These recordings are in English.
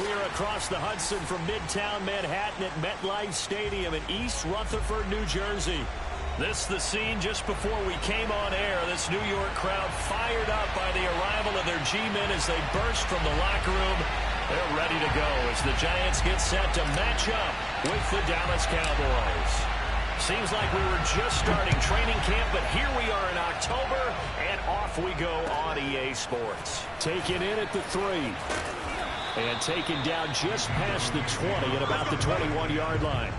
We are across the Hudson from Midtown Manhattan at MetLife Stadium in East Rutherford, New Jersey. This is the scene just before we came on air. This New York crowd fired up by the arrival of their G-men as they burst from the locker room. They're ready to go as the Giants get set to match up with the Dallas Cowboys. Seems like we were just starting training camp, but here we are in October, and off we go on EA Sports. Taken in at the 3. And taken down just past the 20 at about the 21-yard line.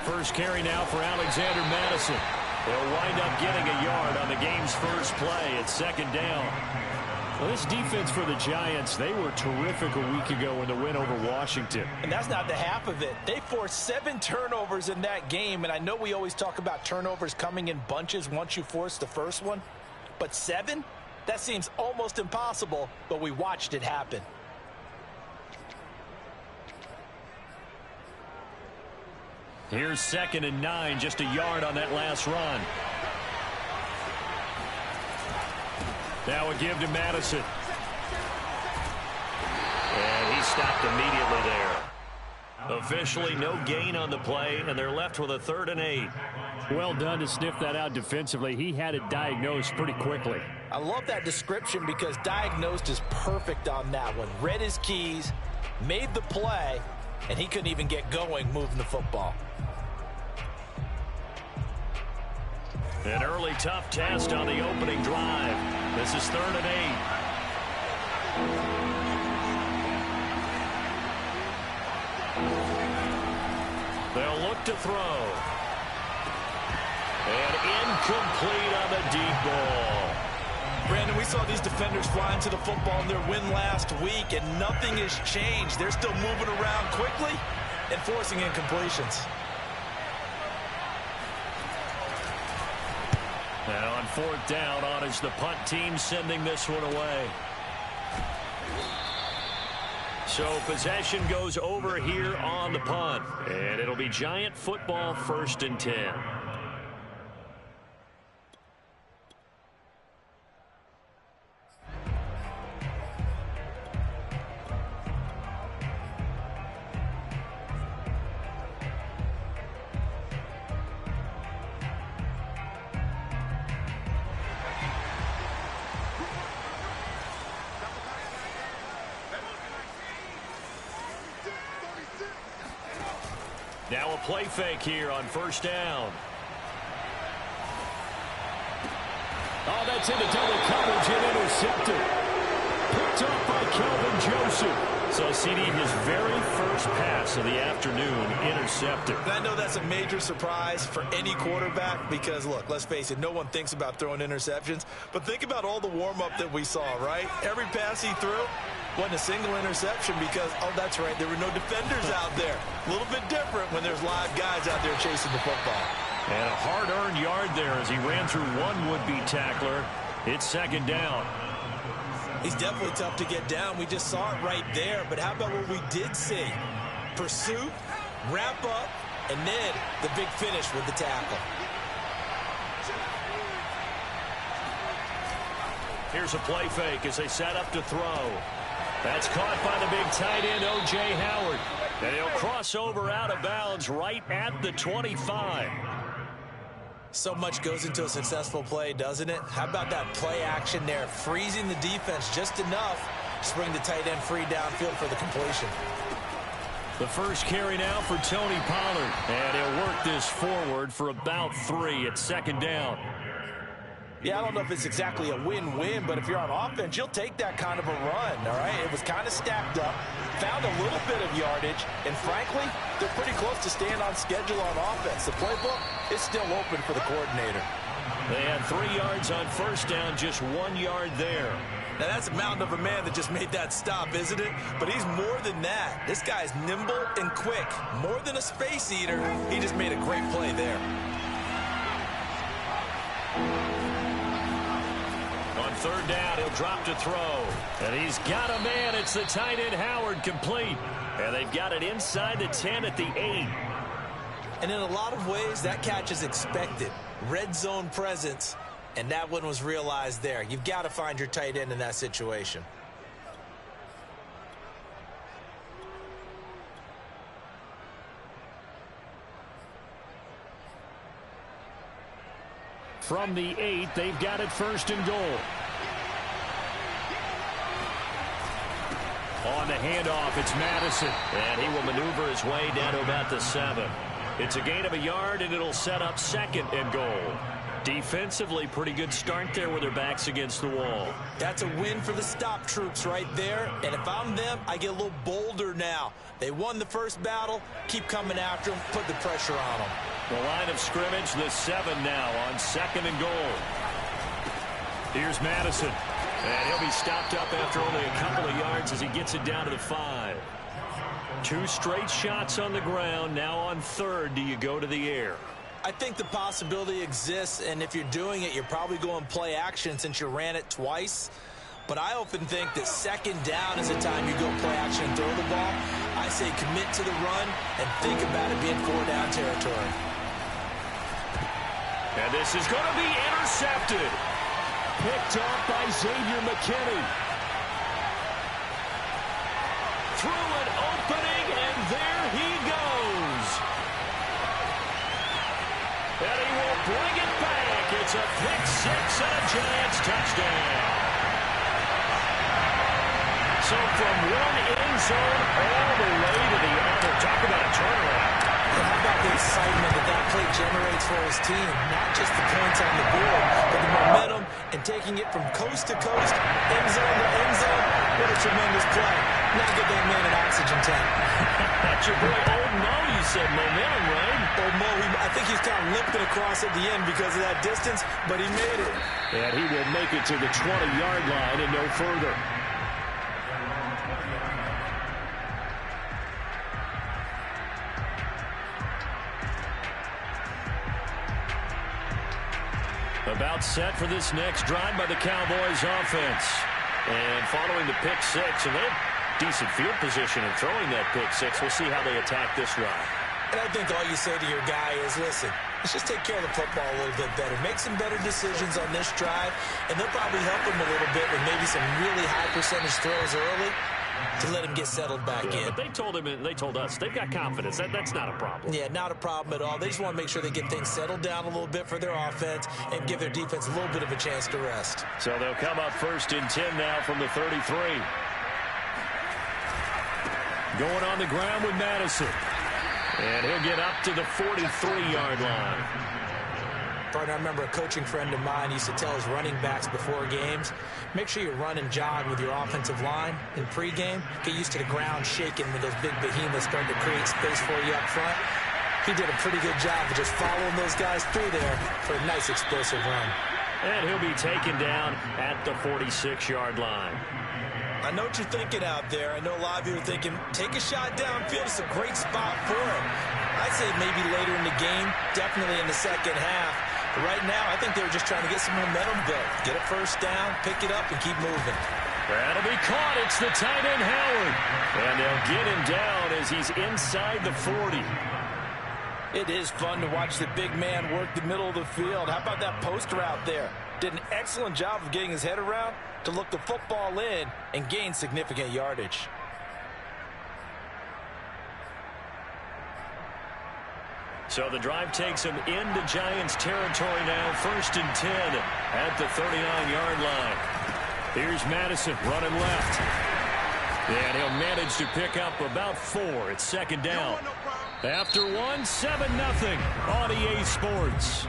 First carry now for Alexander Madison. They'll wind up getting a yard on the game's first play at second down. Well, this defense for the Giants, they were terrific a week ago in the win over Washington. And that's not the half of it. They forced 7 turnovers in that game, and I know we always talk about turnovers coming in bunches once you force the first one, but 7? That seems almost impossible, but we watched it happen. Here's 2nd and 9, just a yard on that last run. Now a give to Madison. And he stopped immediately there. Officially no gain on the play, and they're left with a 3rd and 8. Well done to sniff that out defensively. He had it diagnosed pretty quickly. I love that description because diagnosed is perfect on that one. Read his keys, made the play, and he couldn't even get going moving the football. An early tough test on the opening drive. This is 3rd and 8. They'll look to throw. And incomplete on the deep ball. Brandon, we saw these defenders flying to the football in their win last week, and nothing has changed. They're still moving around quickly and forcing incompletions. Now on 4th down, on is the punt team sending this one away. So possession goes over here on the punt. And it'll be Giant football 1st and 10. Now a play fake here on 1st down. Oh, that's into double coverage and intercepted. Picked up by Kelvin Joseph. So, CD, his very first pass of the afternoon intercepted. I know that's a major surprise for any quarterback because, look, let's face it, no one thinks about throwing interceptions. But think about all the warm-up that we saw, right? Every pass he threw wasn't a single interception because, oh, that's right, there were no defenders out there. A little bit different when there's live guys out there chasing the football. And a hard-earned yard there as he ran through one would-be tackler. It's 2nd down. He's definitely tough to get down. We just saw it right there. But how about what we did see? Pursuit, wrap up, and then the big finish with the tackle. Here's a play fake as they set up to throw. That's caught by the big tight end, O.J. Howard. And he'll cross over out of bounds right at the 25. So much goes into a successful play, doesn't it? How about that play action there, freezing the defense just enough to bring the tight end free downfield for the completion. The first carry now for Tony Pollard. And he'll work this forward for about 3 at 2nd down. Yeah, I don't know if it's exactly a win-win, but if you're on offense, you'll take that kind of a run, all right? It was kind of stacked up, found a little bit of yardage, and frankly, they're pretty close to staying on schedule on offense. The playbook is still open for the coordinator. They had 3 yards on 1st down, just 1 yard there. Now, that's a mountain of a man that just made that stop, isn't it? But he's more than that. This guy's nimble and quick. More than a space eater, he just made a great play there. On third down, he'll drop to throw. And he's got a man. It's the tight end, Howard, complete. And they've got it inside the 10 at the 8. And in a lot of ways, that catch is expected. Red zone presence. And that one was realized there. You've got to find your tight end in that situation. From the 8, they've got it first and goal. On the handoff, it's Madison. And he will maneuver his way down to about the 7. It's a gain of a yard, and it'll set up second and goal. Defensively, pretty good start there with their backs against the wall. That's a win for the stop troops right there. And if I'm them, I get a little bolder now. They won the first battle. Keep coming after them. Put the pressure on them. The line of scrimmage, the 7 now on second and goal. Here's Madison. And he'll be stopped up after only a couple of yards as he gets it down to the 5. 2 straight shots on the ground. Now on third, do you go to the air? I think the possibility exists, and if you're doing it, you're probably going play action since you ran it twice. But I often think that second down is the time you go play action and throw the ball. I say commit to the run and think about it being 4-down territory. And this is going to be intercepted. Picked off by Xavier McKinney. Through an opening, and there he goes. And he will bring it back. It's a pick 6 and a Giants touchdown. So from one end zone all the way to the other. Talk about a turnaround. How about the excitement that that play generates for his team? Not just the points on the board, but the momentum and taking it from coast to coast, end zone to end zone. What a tremendous play. Now get that man an oxygen tank. That's your boy Old Mo. You said momentum, right? Old Mo, I think he's kind of limping across at the end because of that distance, but he made it. And he will make it to the 20-yard line and no further. About set for this next drive by the Cowboys offense. And following the pick 6, and they have decent field position in throwing that pick 6. We'll see how they attack this drive. And I think all you say to your guy is, listen, let's just take care of the football a little bit better. Make some better decisions on this drive, and they'll probably help him a little bit with maybe some really high percentage throws early to let him get settled back in. But they told him, and they told us, they've got confidence. That's not a problem. Yeah, not a problem at all. They just want to make sure they get things settled down a little bit for their offense and give their defense a little bit of a chance to rest. So they'll come up first and 10 now from the 33. Going on the ground with Madison. And he'll get up to the 43-yard line. Partner, I remember a coaching friend of mine used to tell his running backs before games, make sure you run and jog with your offensive line in pregame. Get used to the ground shaking when those big behemoths start to create space for you up front. He did a pretty good job of just following those guys through there for a nice explosive run. And he'll be taken down at the 46-yard line. I know what you're thinking out there. I know a lot of you are thinking, take a shot downfield. It's a great spot for him. I'd say maybe later in the game, definitely in the second half. But right now, I think they were just trying to get some momentum built. Get a first down, pick it up, and keep moving. That'll be caught. It's the tight end, Howard. And they'll get him down as he's inside the 40. It is fun to watch the big man work the middle of the field. How about that post route there? Did an excellent job of getting his head around to look the football in and gain significant yardage. So the drive takes him into Giants territory now. First and 10 at the 39-yard line. Here's Madison running left. And he'll manage to pick up about 4. It's second down. After 1, 7-0 on EA Sports.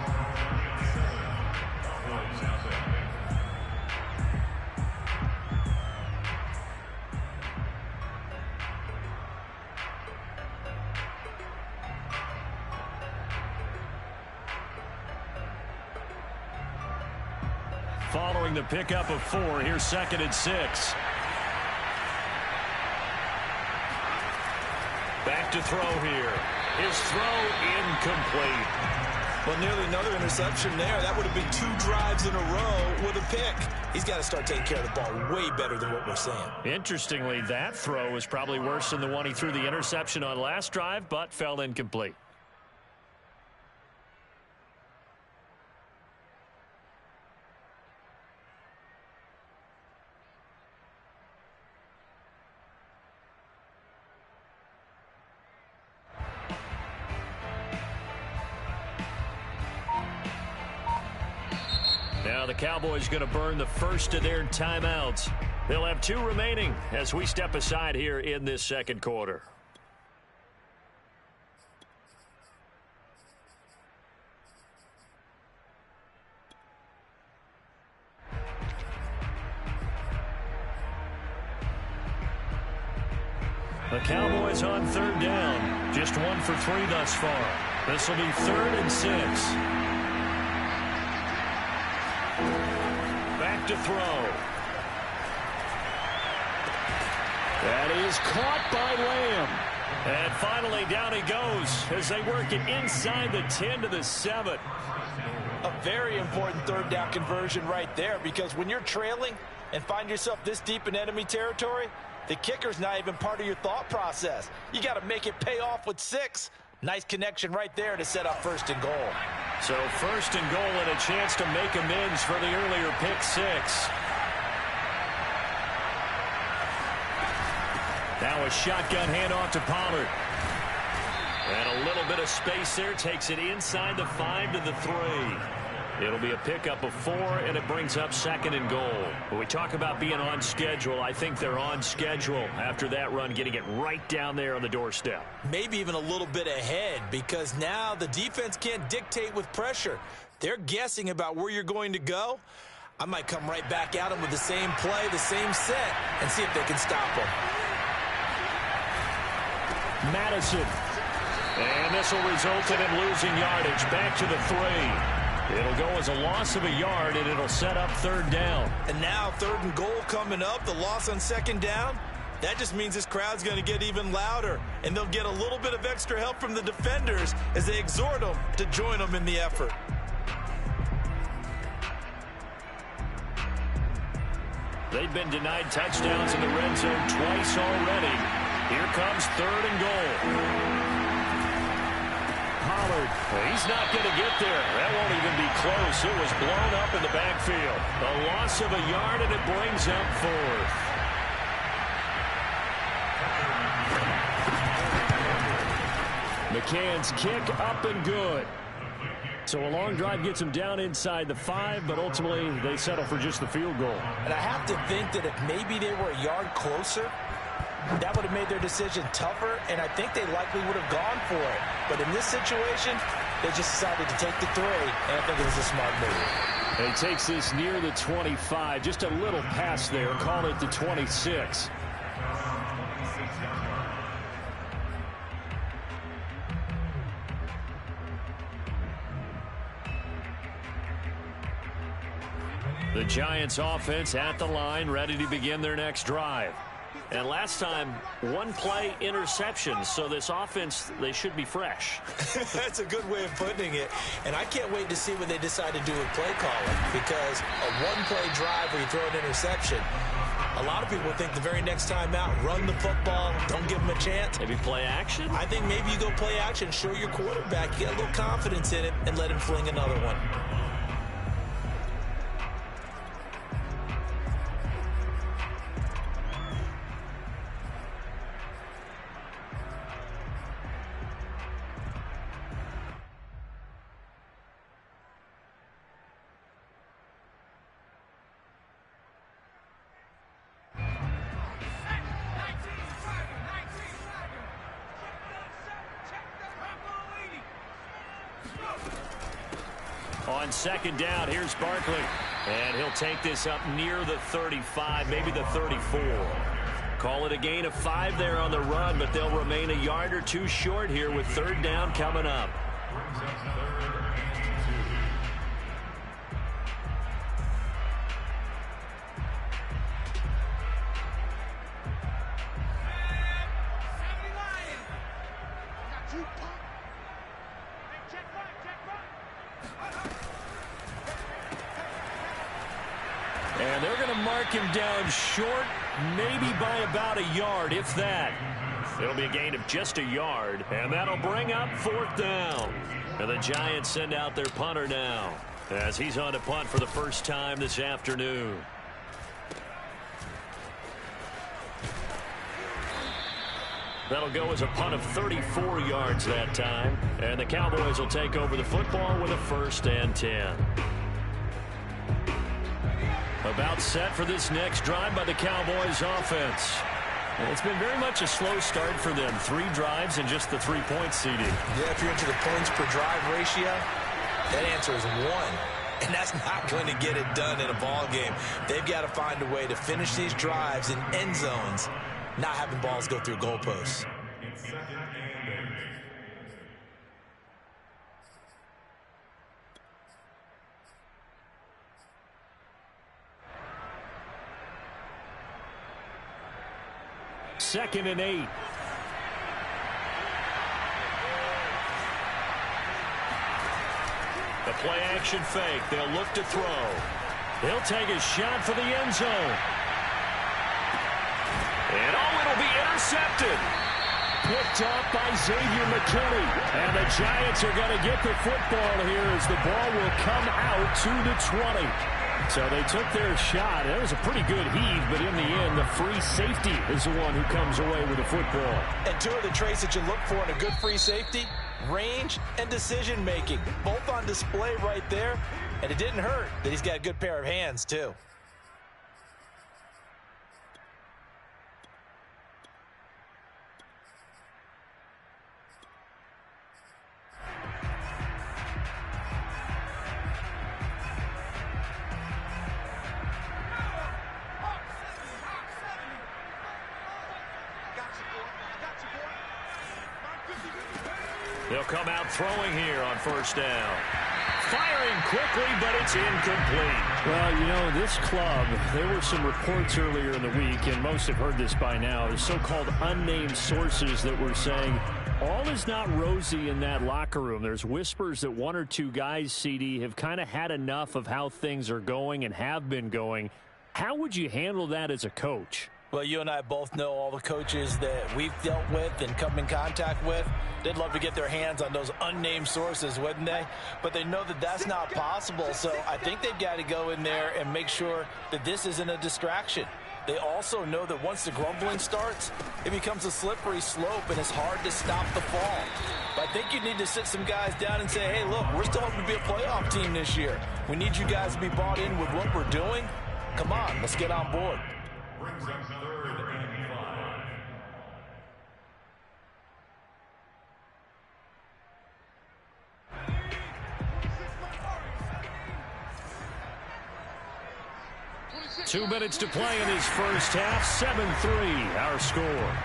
following the pickup of 4. Here's 2nd and 6. Back to throw here. His throw incomplete. Well, nearly another interception there. That would have been 2 drives in a row with a pick. He's got to start taking care of the ball way better than what we're saying. Interestingly, that throw was probably worse than the one he threw the interception on last drive, but fell incomplete. Now the Cowboys going to burn the first of their timeouts. They'll have 2 remaining as we step aside here in this second quarter. The Cowboys on 3rd down. Just 1 for 3 thus far. This will be 3rd and 6. Back to throw. That is caught by Lamb. And finally down he goes as they work it inside the 10 to the 7. A very important 3rd down conversion right there, because when you're trailing and find yourself this deep in enemy territory, the kicker's not even part of your thought process. You got to make it pay off with 6. Nice connection right there to set up 1st and goal. So 1st and goal and a chance to make amends for the earlier pick 6. Now a shotgun handoff to Pollard. And a little bit of space there. Takes it inside the 5 to the 3. It'll be a pickup of 4, and it brings up 2nd and goal. When we talk about being on schedule, I think they're on schedule after that run, getting it right down there on the doorstep. Maybe even a little bit ahead, because now the defense can't dictate with pressure. They're guessing about where you're going to go. I might come right back at them with the same play, the same set, and see if they can stop them. Madison. And this will result in him losing yardage. Back to the 3. It'll go as a loss of a yard, and it'll set up 3rd down. And now 3rd and goal coming up, the loss on 2nd down. That just means this crowd's going to get even louder, and they'll get a little bit of extra help from the defenders as they exhort them to join them in the effort. They've been denied touchdowns in the red zone twice already. Here comes 3rd and goal. Pollard, he's not going to get there. That won't even be close. It was blown up in the backfield. A loss of a yard, and it brings up 4th. McCann's kick up and good. So a long drive gets him down inside the 5, but ultimately they settle for just the field goal. And I have to think that if maybe they were a yard closer, that would have made their decision tougher, and I think they likely would have gone for it. But in this situation, they just decided to take the 3, and I think it was a smart move. And he takes this near the 25. Just a little pass there. Call it the 26. The Giants offense at the line, ready to begin their next drive. And last time, 1 play interception, so this offense, they should be fresh. That's a good way of putting it. And I can't wait to see what they decide to do with play calling, because a 1-play drive where you throw an interception, a lot of people think the very next time out, run the football, don't give them a chance. Maybe play action? I think maybe you go play action, show your quarterback, you get a little confidence in it, and let him fling another one. On 2nd down, here's Barkley. And he'll take this up near the 35, maybe the 34. Call it a gain of 5 there on the run, but they'll remain a yard or 2 short here with 3rd down coming up. mark him down short, maybe by about a yard, if that. It'll be a gain of just a yard, and that'll bring up 4th down. And the Giants send out their punter now, as he's on to punt for the first time this afternoon. That'll go as a punt of 34 yards that time. And the Cowboys will take over the football with a 1st and 10. About set for this next drive by the Cowboys offense. It's been very much a slow start for them. 3 drives and just the 3-point seeding. Yeah, if you're into the points per drive ratio, that answer is 1. And that's not going to get it done in a ball game. They've got to find a way to finish these drives in end zones, not having balls go through goalposts. Second and 8. The play action fake. They'll look to throw. He'll take a shot for the end zone. And it'll be intercepted. Picked off by Xavier McKinney. And the Giants are going to get the football here as the ball will come out to the 20. So they took their shot. That was a pretty good heave, but in the end, the free safety is the one who comes away with the football. And 2 of the traits that you look for in a good free safety, range and decision-making, both on display right there. And it didn't hurt that he's got a good pair of hands, too. They'll come out throwing here on 1st down. Firing quickly, but it's incomplete. Well, you know, this club, there were some reports earlier in the week, and most have heard this by now, the so-called unnamed sources that were saying all is not rosy in that locker room. There's whispers that 1 or 2 guys, CD, have kind of had enough of how things are going and have been going. How would you handle that as a coach? Well, you and I both know all the coaches that we've dealt with and come in contact with. They'd love to get their hands on those unnamed sources, wouldn't they? But they know that that's not possible, so I think they've got to go in there and make sure that this isn't a distraction. They also know that once the grumbling starts, it becomes a slippery slope, and it's hard to stop the fall. But I think you need to sit some guys down and say, hey, look, we're still hoping to be a playoff team this year. We need you guys to be bought in with what we're doing. Come on, let's get on board. Brings up 3rd and 5. Two minutes to play in his first half. 7-3, our score.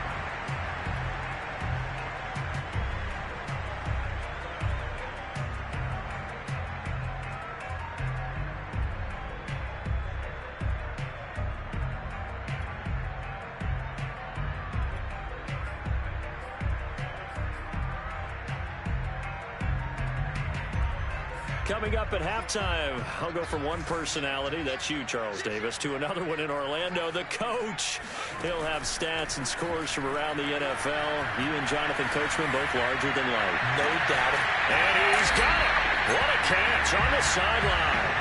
Coming up at halftime, I'll go from one personality, that's you, Charles Davis, to another one in Orlando, the coach. He'll have stats and scores from around the NFL. You and Jonathan Coachman both larger than life. No doubt. And he's got it. What a catch on the sideline.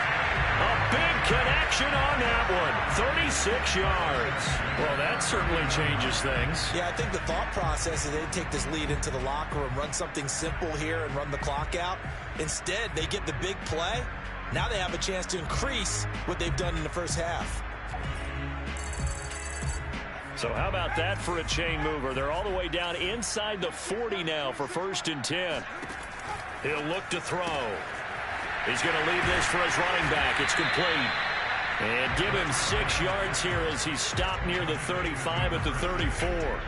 A big connection on that one. 36 yards. Well, that certainly changes things. Yeah, I think the thought process is they take this lead into the locker room, run something simple here and run the clock out. Instead, they get the big play. Now they have a chance to increase what they've done in the first half. So how about that for a chain mover? They're all the way down inside the 40 now for 1st and 10. He'll look to throw. He's going to leave this for his running back. It's complete. And give him 6 yards here as he's stopped near the 35 at the 34.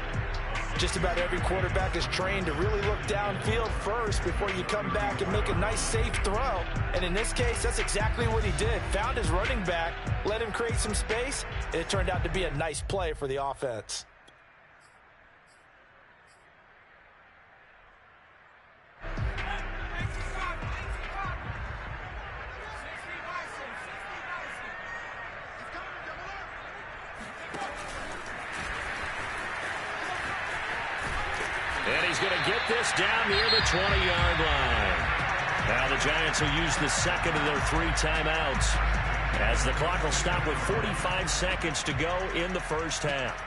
Just about every quarterback is trained to really look downfield first before you come back and make a nice, safe throw. And in this case, that's exactly what he did. Found his running back, let him create some space, and it turned out to be a nice play for the offense. And he's going to get this down near the 20-yard line. Now the Giants will use the second of their 3 timeouts as the clock will stop with 45 seconds to go in the first half.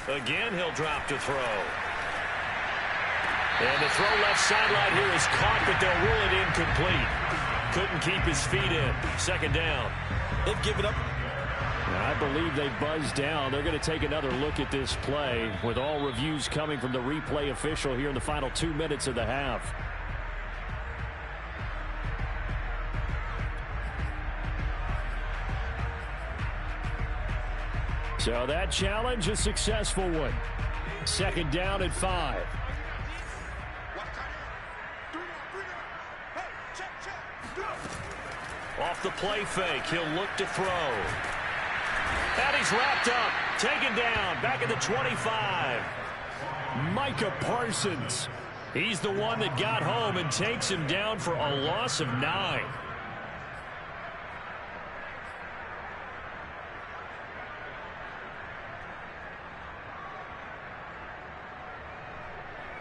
Again, he'll drop to throw. And the throw left sideline here is caught, but they'll rule it incomplete. Couldn't keep his feet in. Second down. They've given up. I believe they buzzed down. They're going to take another look at this play with all reviews coming from the replay official here in the final 2 minutes of the half. So that challenge, a successful one. Second down at 5. Off the play fake, he'll look to throw. And he's wrapped up, taken down, back at the 25. Micah Parsons. He's the one that got home and takes him down for a loss of 9.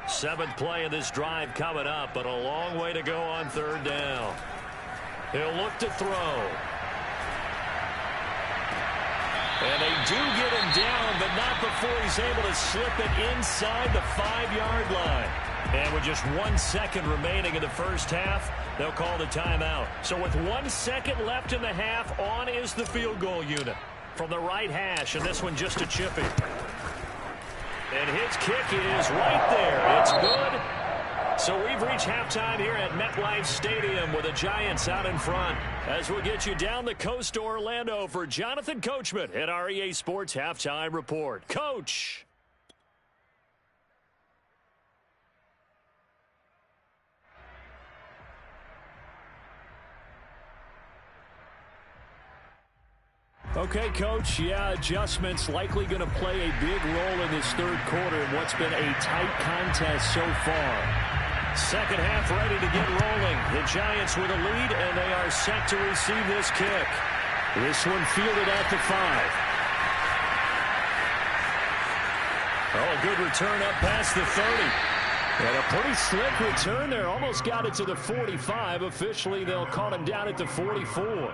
Seventh play of this drive coming up, but a long way to go on third down. He'll look to throw. And they do get him down, but not before he's able to slip it inside the 5-yard line. And with just 1 second remaining in the first half, they'll call the timeout. So with 1 second left in the half, on is the field goal unit from the right hash, and this one just a chippy. And his kick is right there. It's good. So we've reached halftime here at MetLife Stadium with the Giants out in front. As we'll get you down the coast to Orlando for Jonathan Coachman at our EA Sports Halftime Report. Coach. Okay, Coach, adjustments likely going to play a big role in this third quarter in what's been a tight contest so far. Second half ready to get rolling. The Giants with a lead, and they are set to receive this kick. This one fielded at the 5. Oh, a good return up past the 30. And a pretty slick return there. Almost got it to the 45. Officially, they'll call him down at the 44.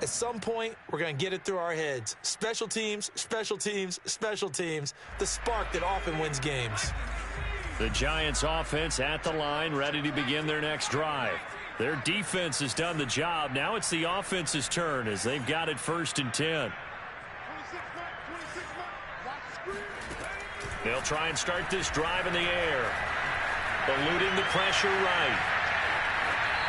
At some point, we're going to get it through our heads. Special teams, special teams, special teams. The spark that often wins games. The Giants offense at the line, ready to begin their next drive. Their defense has done the job. Now it's the offense's turn as they've got it 1st and 10. They'll try and start this drive in the air. Eluding the pressure right.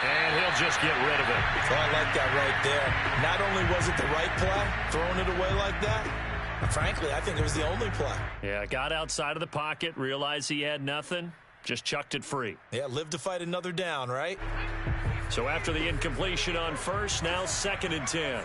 And he'll just get rid of it. Oh, I like that right there. Not only was it the right play, throwing it away like that, but frankly, I think it was the only play. Yeah, got outside of the pocket, realized he had nothing, just chucked it free. Yeah, live to fight another down, right? So after the incompletion on first, now 2nd and 10.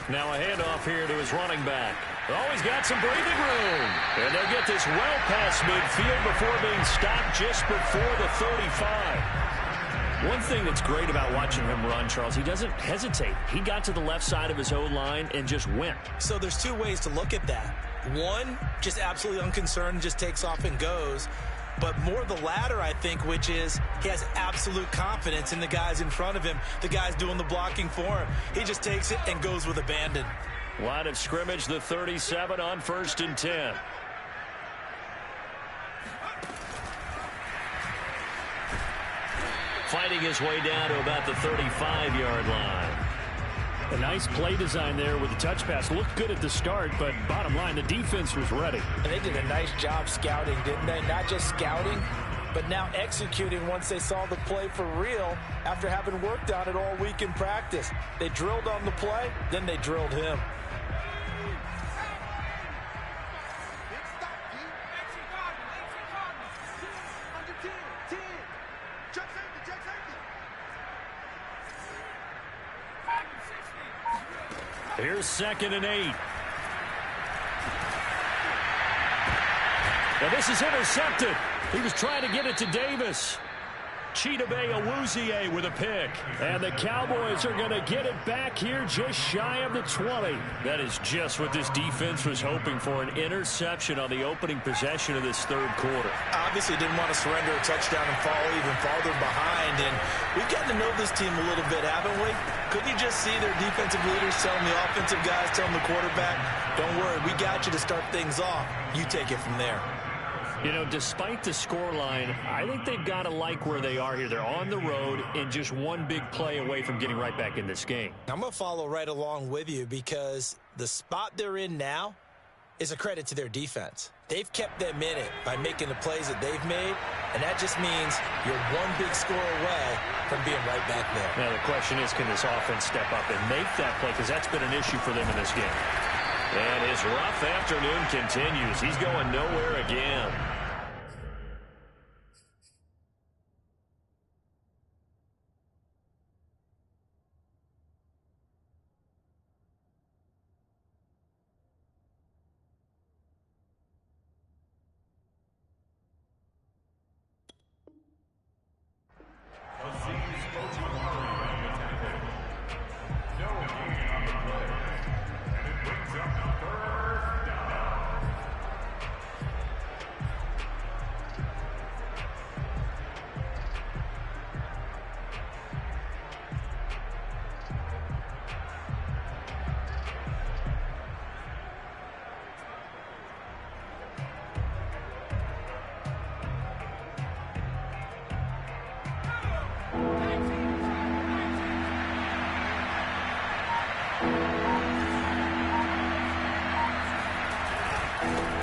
Now a handoff here to his running back. Oh, he's got some breathing room. And they'll get this well past midfield before being stopped just before the 35. One thing that's great about watching him run, Charles, he doesn't hesitate. He got to the left side of his O-line and just went. So there's 2 ways to look at that. One, just absolutely unconcerned, just takes off and goes. But more the latter, I think, which is he has absolute confidence in the guys in front of him, the guys doing the blocking for him. He just takes it and goes with abandon. Line of scrimmage, the 37 on 1st and 10. Fighting his way down to about the 35-yard line. A nice play design there with the touch pass. Looked good at the start, but bottom line, the defense was ready. And they did a nice job scouting, didn't they? Not just scouting, but now executing once they saw the play for real after having worked on it all week in practice. They drilled on the play, then they drilled him. Here's 2nd and 8. And this is intercepted. He was trying to get it to Davis. Chidobe Awuzie with a pick. And the Cowboys are going to get it back here just shy of the 20. That is just what this defense was hoping for, an interception on the opening possession of this third quarter. Obviously didn't want to surrender a touchdown and fall even farther behind. And we've gotten to know this team a little bit, haven't we? Couldn't you just see their defensive leaders telling the offensive guys, telling the quarterback, don't worry, we got you to start things off. You take it from there. You know, despite the scoreline, I think they've got to like where they are here. They're on the road and just one big play away from getting right back in this game. I'm going to follow right along with you because the spot they're in now is a credit to their defense. They've kept them in it by making the plays that they've made, and that just means you're one big score away from being right back there. Now, the question is, can this offense step up and make that play? Because that's been an issue for them in this game. And his rough afternoon continues. He's going nowhere again.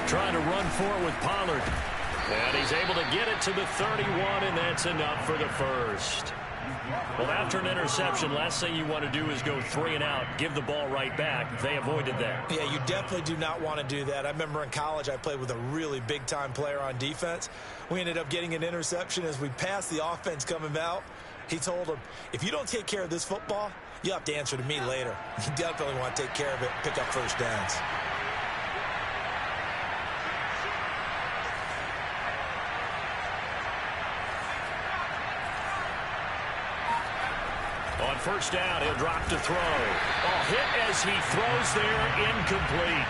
Trying to run for it with Pollard. And he's able to get it to the 31, and that's enough for the first. Well, after an interception, last thing you want to do is go 3 and out, give the ball right back. They avoided that. Yeah, you definitely do not want to do that. I remember in college I played with a really big-time player on defense. We ended up getting an interception as we passed the offense coming out. He told him, if you don't take care of this football, you have to answer to me later. You definitely want to take care of it, pick up first downs. On first down, he'll drop to throw. Hit as he throws there, incomplete.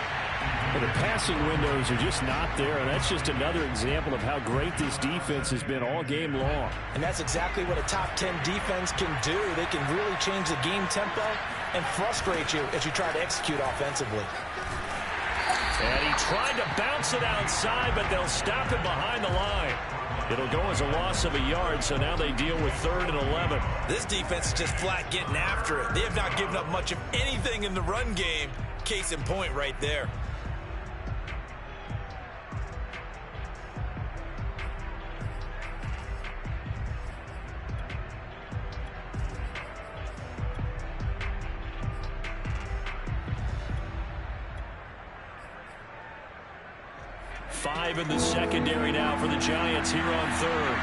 Well, the passing windows are just not there, and that's just another example of how great this defense has been all game long. And that's exactly what a top 10 defense can do. They can really change the game tempo and frustrate you as you try to execute offensively. And he tried to bounce it outside, but they'll stop it behind the line. It'll go as a loss of a yard, so now they deal with 3rd and 11. This defense is just flat getting after it. They have not given up much of anything in the run game. Case in point right there. Five in the secondary now for the Giants here on 3rd.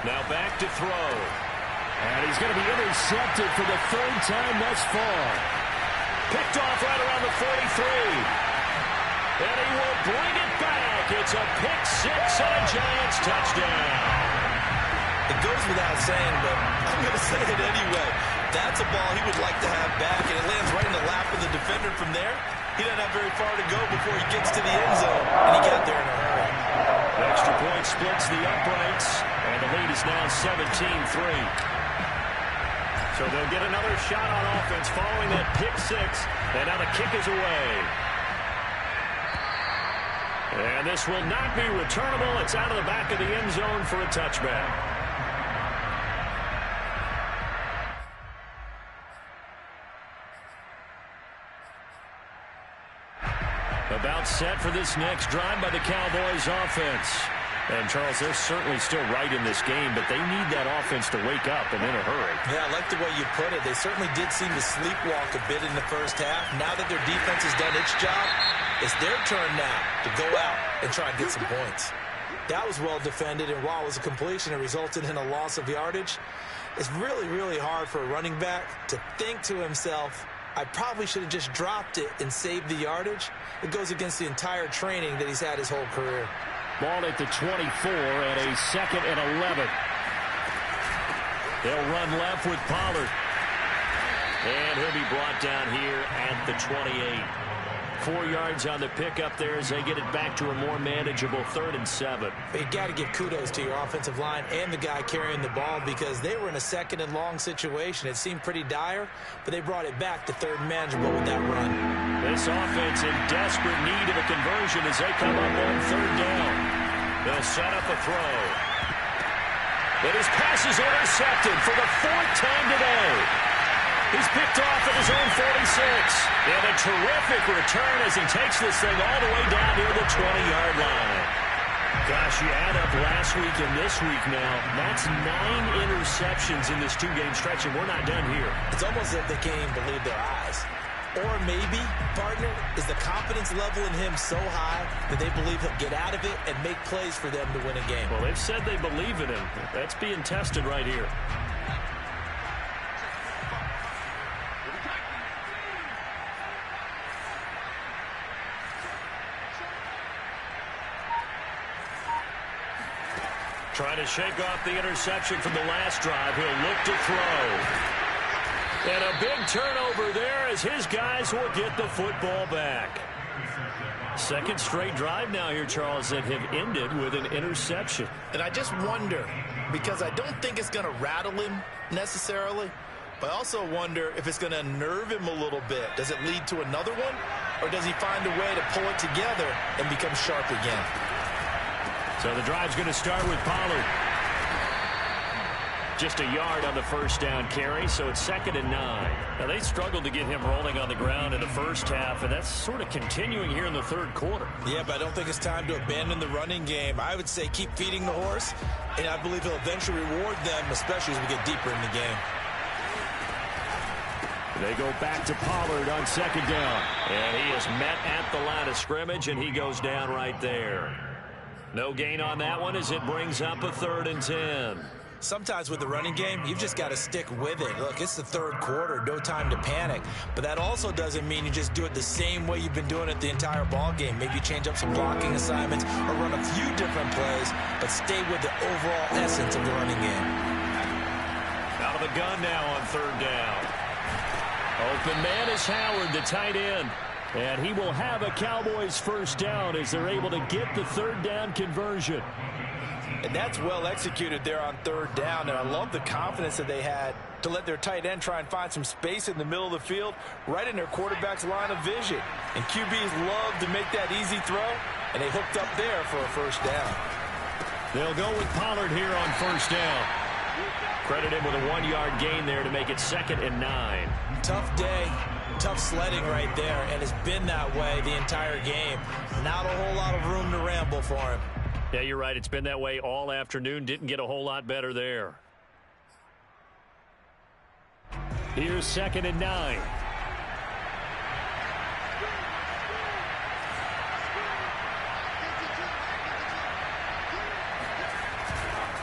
Now back to throw. And he's going to be intercepted for the 3rd time thus far. Picked off right around the 43. And he will bring it back. It's a pick 6 and a Giants touchdown. It goes without saying, but I'm going to say it anyway. That's a ball he would like to have back, and it lands right in the lap of the defender from there. He doesn't have very far to go before he gets to the end zone, and he got there in a hurry. Extra point splits the uprights, and the lead is now 17-3. So they'll get another shot on offense following that pick 6, and now the kick is away. And this will not be returnable. It's out of the back of the end zone for a touchback. About set for this next drive by the Cowboys offense. And, Charles, they're certainly still right in this game, but they need that offense to wake up and in a hurry. Yeah, I like the way you put it. They certainly did seem to sleepwalk a bit in the first half. Now that their defense has done its job, It's their turn now to go out and try and get some points. That was well defended, and while it was a completion, it resulted in a loss of yardage. It's really, really hard for a running back to think to himself, I probably should have just dropped it and saved the yardage. It goes against the entire training that he's had his whole career. Ball at the 24 and a 2nd and 11. They'll run left with Pollard. And he'll be brought down here at the 28. 4 yards on the pickup there as they get it back to a more manageable 3rd and 7. But you got to give kudos to your offensive line and the guy carrying the ball because they were in a 2nd and long situation. It seemed pretty dire, but they brought it back to 3rd and manageable with that run. This offense in desperate need of a conversion as they come up on 3rd down. They'll set up a throw. But his pass is intercepted for the 4th time today. He's picked off at his own 46. And a terrific return as he takes this thing all the way down near the 20-yard line. Gosh, you add up last week and this week now. That's 9 interceptions in this 2-game stretch, and we're not done here. It's almost as if they can't even believe their eyes. Or maybe, partner, is the confidence level in him so high that they believe he'll get out of it and make plays for them to win a game. Well, they've said they believe in him. That's being tested right here. Trying to shake off the interception from the last drive. He'll look to throw. And a big turnover there as his guys will get the football back. 2nd straight drive now here, Charles, that have ended with an interception. And I just wonder, because I don't think it's going to rattle him necessarily, but I also wonder if it's going to nerve him a little bit. Does it lead to another one? Or does he find a way to pull it together and become sharp again? So the drive's going to start with Pollard. Just a yard on the 1st down carry, so it's 2nd and 9. Now, they struggled to get him rolling on the ground in the first half, and that's sort of continuing here in the 3rd quarter. Yeah, but I don't think it's time to abandon the running game. I would say keep feeding the horse, and I believe he'll eventually reward them, especially as we get deeper in the game. They go back to Pollard on 2nd down. And he is met at the line of scrimmage, and he goes down right there. No gain on that one as it brings up a 3rd and 10. Sometimes with the running game, you've just got to stick with it. Look, it's the 3rd quarter, no time to panic. But that also doesn't mean you just do it the same way you've been doing it the entire ball game. Maybe change up some blocking assignments or run a few different plays, but stay with the overall essence of the running game. Out of the gun now on 3rd down. Open man is Howard, the tight end. And he will have a Cowboys 1st down as they're able to get the 3rd down conversion. And that's well executed there on 3rd down. And I love the confidence that they had to let their tight end try and find some space in the middle of the field, right in their quarterback's line of vision. And QBs love to make that easy throw, and they hooked up there for a 1st down. They'll go with Pollard here on 1st down. Credit him with a 1-yard gain there to make it 2nd and 9. Tough day. Tough sledding right there, and it's been that way the entire game. Not a whole lot of room to ramble for him. Yeah, you're right. It's been that way all afternoon. Didn't get a whole lot better there. Here's 2nd and 9.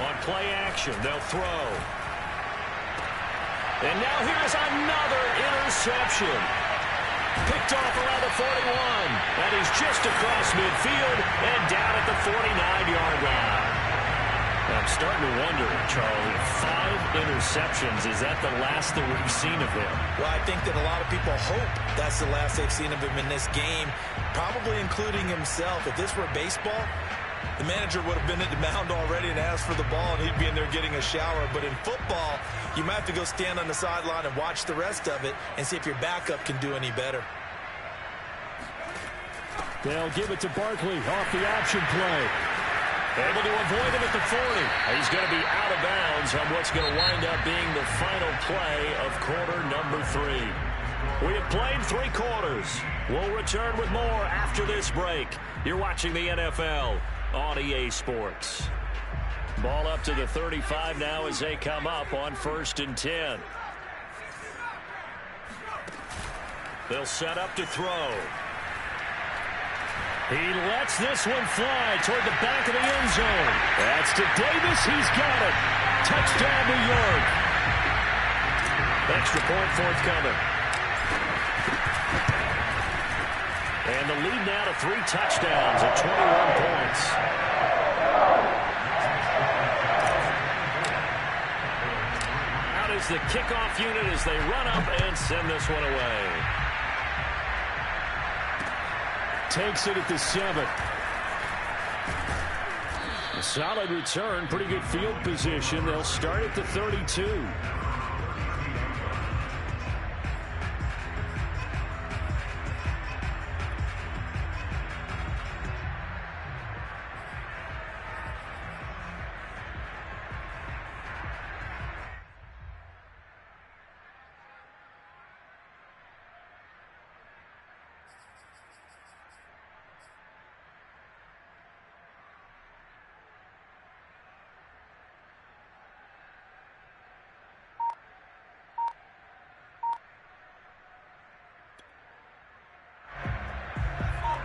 On play action, they'll throw. And now here's another interception. Picked off around the 41. And he's just across midfield and down at the 49-yard line. I'm starting to wonder, Charlie, 5 interceptions. Is that the last that we've seen of him? Well, I think that a lot of people hope that's the last they've seen of him in this game, probably including himself. If this were baseball, the manager would have been at the mound already and asked for the ball, and he'd be in there getting a shower. But in football, you might have to go stand on the sideline and watch the rest of it and see if your backup can do any better. They'll give it to Barkley off the option play. Able to avoid him at the 40. He's going to be out of bounds on what's going to wind up being the final play of quarter number 3. We have played 3 quarters. We'll return with more after this break. You're watching the NFL on EA Sports. Ball up to the 35 now as they come up on 1st and 10. They'll set up to throw. He lets this one fly toward the back of the end zone. That's to Davis. He's got it. Touchdown, New York. Extra point forthcoming. And the lead now to 3 touchdowns at 21 points. Out is the kickoff unit as they run up and send this one away. Takes it at the 7. A solid return, pretty good field position. They'll start at the 32.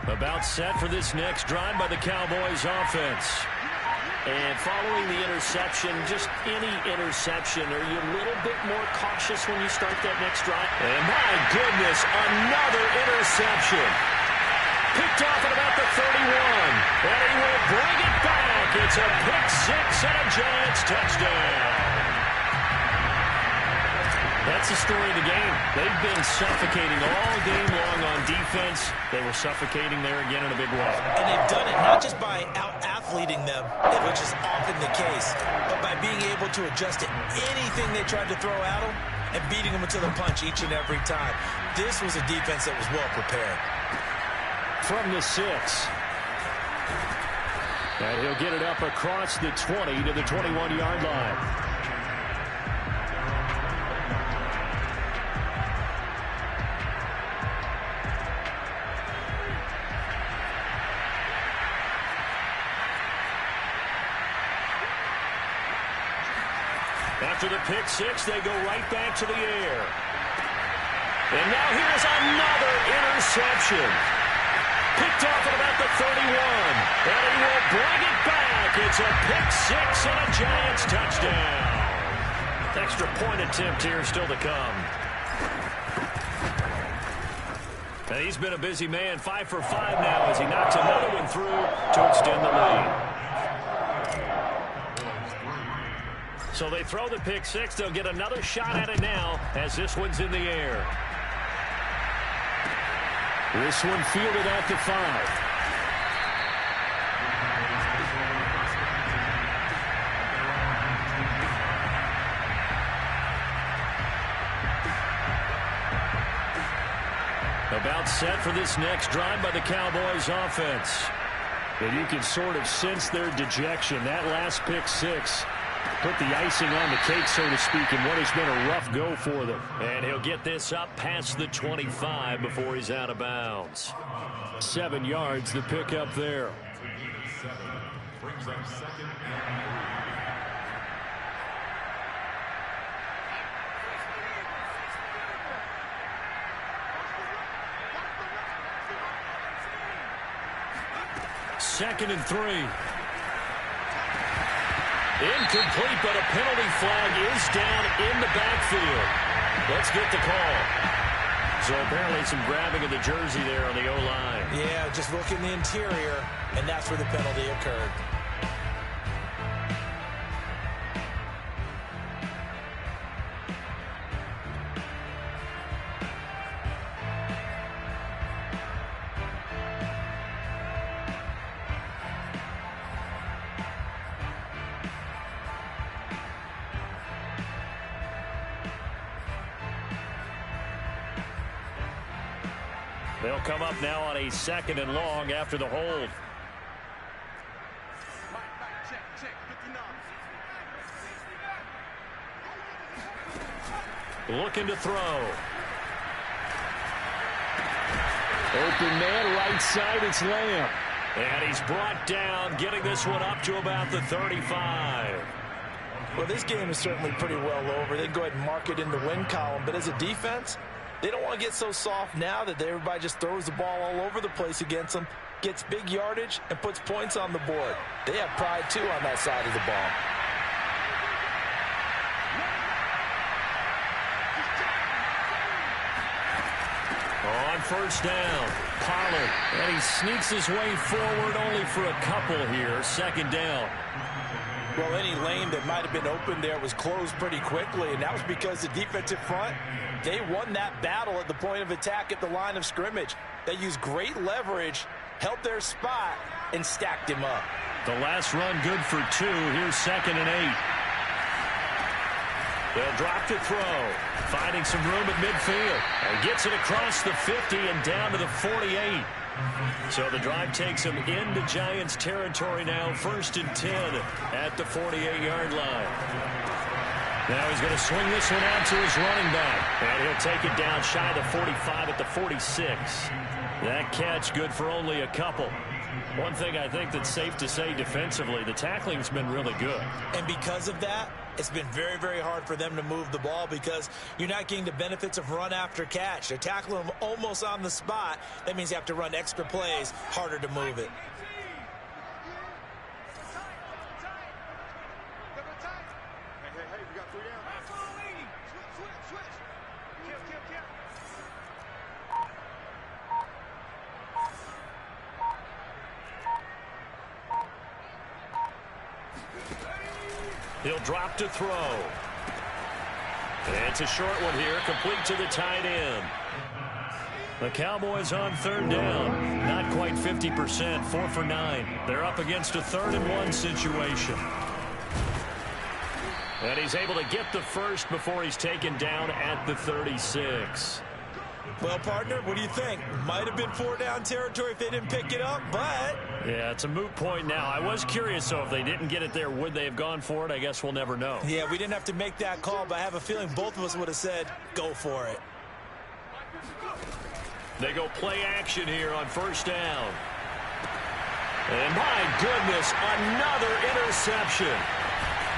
About set for this next drive by the Cowboys offense. And following the interception, just any interception, are you a little bit more cautious when you start that next drive? And my goodness, another interception. Picked off at about the 31. And he will bring it back. It's a pick 6 and a Giants touchdown. That's the story of the game. They've been suffocating all game long on defense. They were suffocating there again in a big way. And they've done it not just by out-athleting them, which is often the case, but by being able to adjust to anything they tried to throw at them and beating them to the punch each and every time. This was a defense that was well prepared. From the 6. And he'll get it up across the 20 to the 21-yard line. After the pick 6, they go right back to the air. And now here's another interception. Picked off at about the 31. And he will bring it back. It's a pick 6 and a Giants touchdown. Extra point attempt here still to come. And he's been a busy man. 5 for 5 now as he knocks another one through to extend the lead. So they throw the pick 6. They'll get another shot at it now as this one's in the air. This one fielded at the 5. About set for this next drive by the Cowboys offense. And you can sort of sense their dejection. That last pick 6 put the icing on the cake, so to speak, in what has been a rough go for them. And he'll get this up past the 25 before he's out of bounds. 7 yards, the pick up there. Brings up 2nd and 3. 2nd and 3. Incomplete, but a penalty flag is down in the backfield. Let's get the call. So apparently some grabbing of the jersey there on the O-line. Yeah, just look in the interior, and that's where the penalty occurred. They'll come up now on a 2nd and long after the hold. Looking to throw. Open man, right side, it's Lamb. And he's brought down, getting this one up to about the 35. Well, this game is certainly pretty well over. They can go ahead and mark it in the win column, but as a defense, they don't want to get so soft now that everybody just throws the ball all over the place against them. gets big yardage, and puts points on the board. They have pride, too, on that side of the ball. On first down, Pollard, and he sneaks his way forward only for a couple here. Second down. Well, any lane that might have been open there was closed pretty quickly, and that was because the defensive front, they won that battle at the point of attack at the line of scrimmage. They used great leverage, held their spot, and stacked him up. The last run good for 2. Here's 2nd and 8. They'll drop to throw, finding some room at midfield. And gets it across the 50 and down to the 48. So the drive takes him into Giants territory now. 1st and 10 at the 48-yard line. Now he's going to swing this one out to his running back. And he'll take it down shy of the 45 at the 46. That catch good for only a couple. One thing I think that's safe to say defensively, the tackling's been really good. And because of that, it's been very, very hard for them to move the ball because you're not getting the benefits of run after catch. They're tackling them almost on the spot. That means you have to run extra plays, harder to move it. He'll drop to throw. And it's a short one here, complete to the tight end. The Cowboys on 3rd down. Not quite 50%, 4 for 9. They're up against a 3rd and 1 situation. And he's able to get the first before he's taken down at the 36. Well, partner, what do you think? Might have been 4-down territory if they didn't pick it up, but... Yeah, it's a moot point now. I was curious, so if they didn't get it there, would they have gone for it? I guess we'll never know. Yeah, we didn't have to make that call, but I have a feeling both of us would have said, go for it. They go play action here on 1st down. And my goodness, another interception.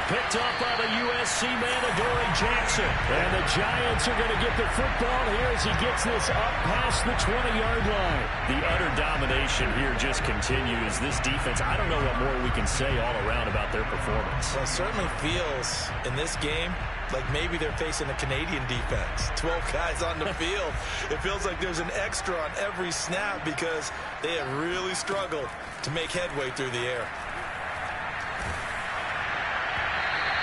Picked up by the USC man, Adoree Jackson. And the Giants are going to get the football here as he gets this up past the 20-yard line. The utter domination here just continues. This defense, I don't know what more we can say all around about their performance. Well, it certainly feels in this game like maybe they're facing a Canadian defense. 12 guys on the field. It feels like there's an extra on every snap because they have really struggled to make headway through the air.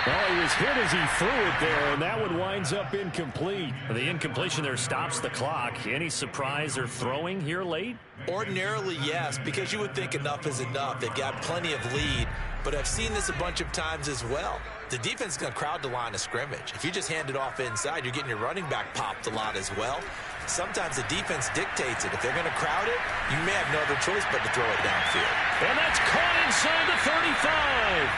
Well, he was hit as he threw it there, and that one winds up incomplete. The incompletion there stops the clock. Any surprise they're throwing here late? Ordinarily, yes, because you would think enough is enough. They've got plenty of lead, but I've seen this a bunch of times as well. The defense is going to crowd the line of scrimmage. If you just hand it off inside, you're getting your running back popped a lot as well. Sometimes the defense dictates it. If they're going to crowd it, you may have no other choice but to throw it downfield. And that's caught inside the 35.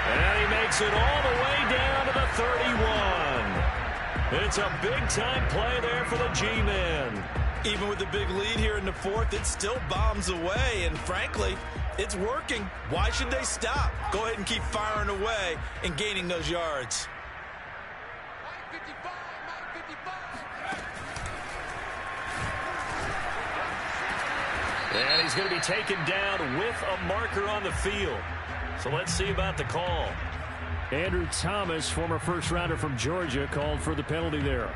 And he makes it all the way down to the 31. It's a big-time play there for the G-men. Even with the big lead here in the 4th, it still bombs away. And frankly, it's working. Why should they stop? Go ahead and keep firing away and gaining those yards. And he's going to be taken down with a marker on the field. So let's see about the call. Andrew Thomas, former first-rounder from Georgia, called for the penalty there.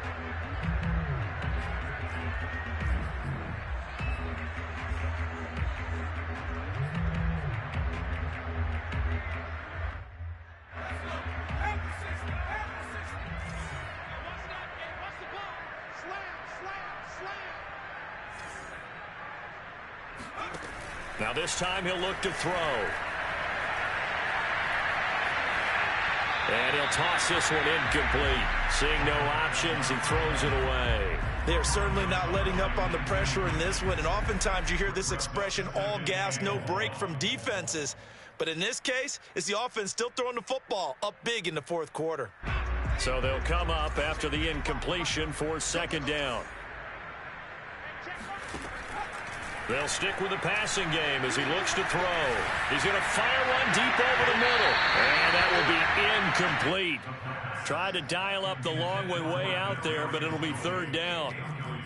Now this time he'll look to throw. And he'll toss this one incomplete. Seeing no options, he throws it away. They are certainly not letting up on the pressure in this one, and oftentimes you hear this expression, all gas, no break from defenses. But in this case, it's the offense still throwing the football up big in the 4th quarter. So they'll come up after the incompletion for 2nd down. They'll stick with the passing game as he looks to throw. He's going to fire one deep over the middle. And that will be incomplete. Tried to dial up the long way out there, but it'll be third down.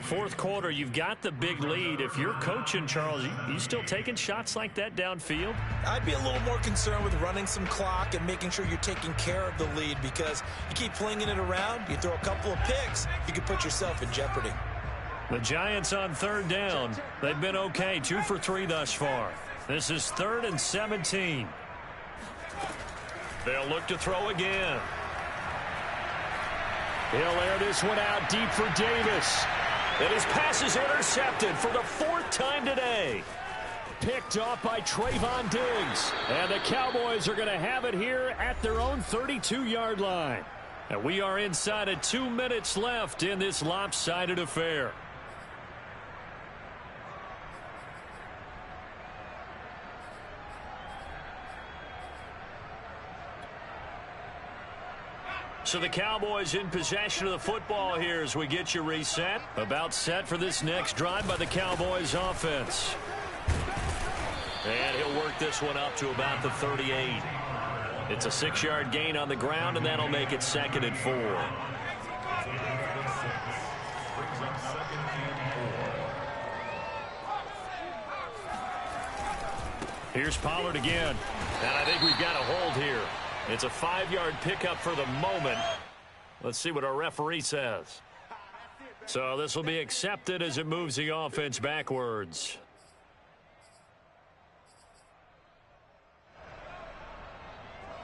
Fourth quarter, you've got the big lead. If you're coaching, Charles, you still taking shots like that downfield? I'd be a little more concerned with running some clock and making sure you're taking care of the lead, because you keep flinging it around, you throw a couple of picks, you could put yourself in jeopardy. The Giants on third down. They've been okay, 2 for 3 thus far. This is 3rd and 17. They'll look to throw again. He'll air this one out deep for Davis. And his pass is intercepted for the 4th time today. Picked off by Trayvon Diggs. And the Cowboys are going to have it here at their own 32-yard line. And we are inside of 2 minutes left in this lopsided affair. So the Cowboys in possession of the football here as we get you reset. About set for this next drive by the Cowboys offense. And he'll work this one up to about the 38. It's a 6-yard gain on the ground, and that'll make it 2nd and 4. Here's Pollard again. And I think we've got a hold here. It's a 5-yard pickup for the moment. Let's see what our referee says. So this will be accepted as it moves the offense backwards.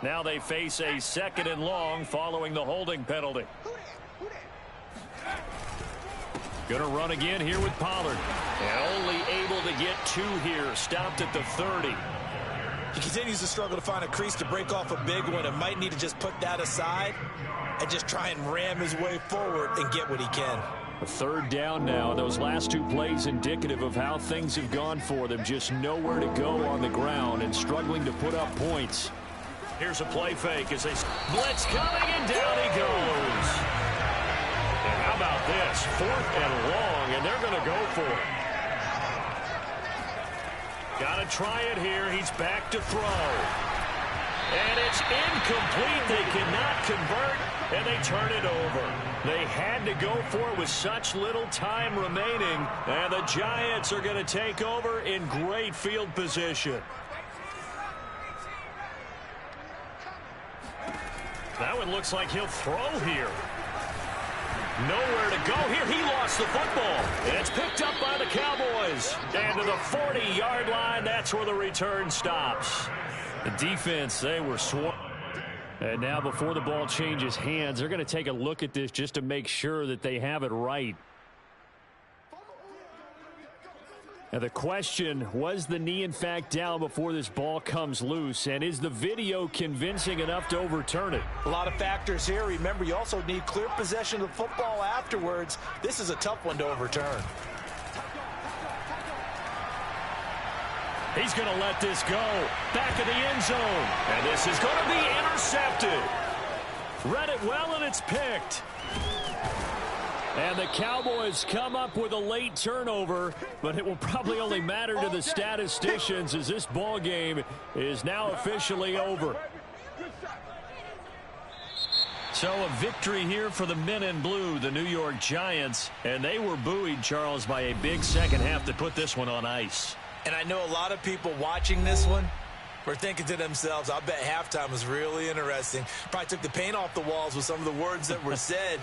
Now they face a 2nd and long following the holding penalty. Going to run again here with Pollard. And only able to get 2 here. Stopped at the 30. He continues to struggle to find a crease to break off a big one, and might need to just put that aside and just try and ram his way forward and get what he can. A 3rd down now. Those last 2 plays indicative of how things have gone for them. Just nowhere to go on the ground and struggling to put up points. Here's a play fake as they blitz coming, and down he goes. And how about this? 4th and long, and they're going to go for it. Got to try it here. He's back to throw. And it's incomplete. They cannot convert, and they turn it over. They had to go for it with such little time remaining, and the Giants are going to take over in great field position. That one looks like he'll throw here. Nowhere to go here. He lost the football. And it's picked up by the Cowboys. And to the 40-yard line, that's where the return stops. The defense, they were swarming. And now before the ball changes hands, they're going to take a look at this just to make sure that they have it right. Now the question, was the knee in fact down before this ball comes loose? And is the video convincing enough to overturn it? A lot of factors here. Remember, you also need clear possession of the football afterwards. This is a tough one to overturn. He's going to let this go. Back of the end zone. And this is going to be intercepted. Read it well, and it's picked. And the Cowboys come up with a late turnover, but it will probably only matter to the statisticians as this ball game is now officially over. So a victory here for the men in blue, the New York Giants, and they were buoyed, Charles, by a big second half to put this one on ice. And I know a lot of people watching this one were thinking to themselves, I bet halftime was really interesting. Probably took the paint off the walls with some of the words that were said.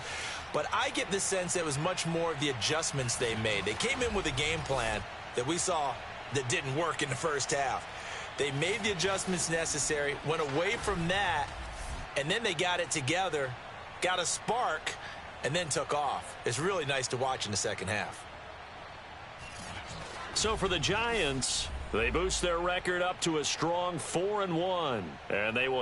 But I get the sense it was much more of the adjustments they made. They came in with a game plan that we saw that didn't work in the first half. They made the adjustments necessary, went away from that, and then they got it together, got a spark, and then took off. It's really nice to watch in the second half. So for the Giants, they boost their record up to a strong 4-1, and they will hit